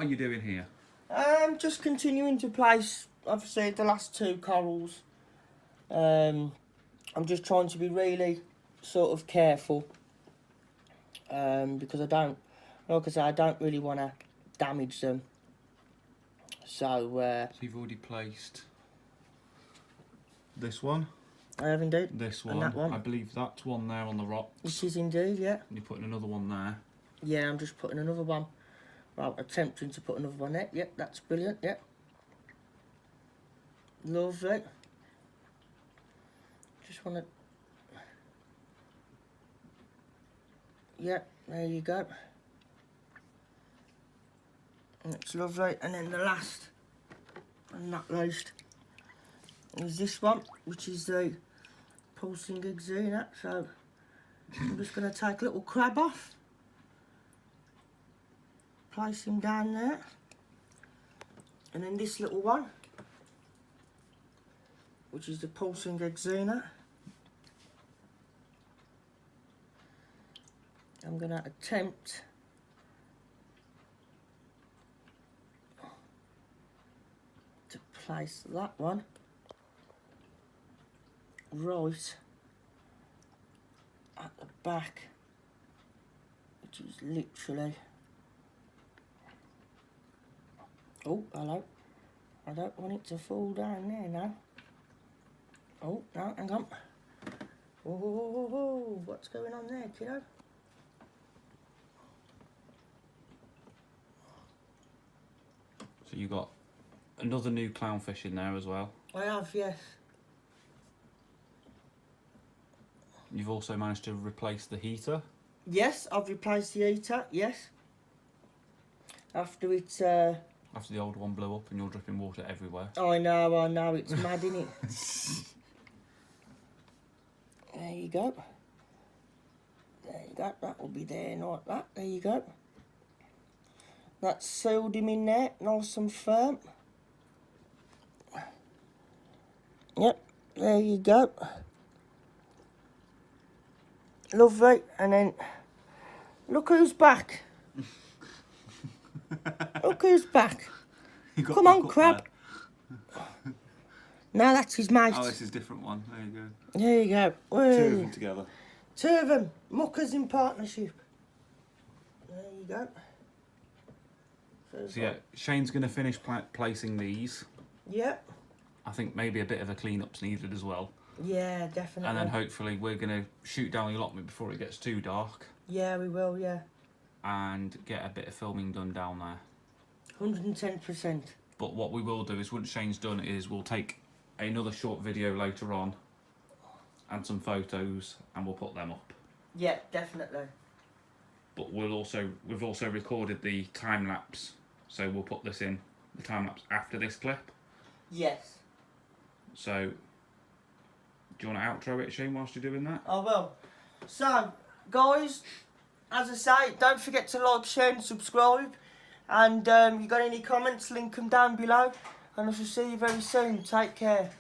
are you doing here? Just continuing to place, obviously, the last two corals. I'm just trying to be really sort of careful. Because I don't, like I say, I don't really want to damage them. So you've already placed this one. I have indeed. This And one. that one. I believe that's one there on the rocks. It is indeed, yeah. And you're putting another one there. Yeah, I'm just putting another one. Well, attempting to put another one there. Yep, that's brilliant, yep. Lovely. Just want to... Yep, there you go. That's lovely. And then the last, and not least, is this one, which is the pulsing exena. So I'm just going to take a little crab off. Place him down there. And then this little one, which is the pulsing exena. I'm going to attempt to place that one right at the back, which is literally... Oh, hello. I don't want it to fall down there now. Oh, no, hang on. Oh, what's going on there, kiddo? So you got another new clownfish in there as well. I have, yes. You've also managed to replace the heater. Yes, I've replaced the heater, yes. After it's... After the old one blew up and you're dripping water everywhere. I know, it's mad, isn't it? There you go. There you go, that will be there like that, there you go. That's sealed him in there, nice and firm. Yep, there you go. Lovely, and then look who's back. Look who's back. Come on, crab. No, that's his mate. Oh, this is a different one. There you go. There you go. Two of them together. Two of them. Muckers in partnership. There you go. So yeah, Shane's going to finish placing these. Yep. I think maybe a bit of a clean-up's needed as well. Yeah, definitely. And then hopefully we're going to shoot down the allotment before it gets too dark. Yeah, we will, yeah. And get a bit of filming done down there. 110%. But what we will do is once Shane's done is we'll take another short video later on and some photos and we'll put them up. Yeah, definitely. But we've also recorded the time lapse, so we'll put this in the time lapse after this clip. Yes. So do you want to outro it, Shane, whilst you're doing that? I will. So guys, as I say, don't forget to like, share and subscribe. And you got any comments, link them down below. And I shall see you very soon. Take care.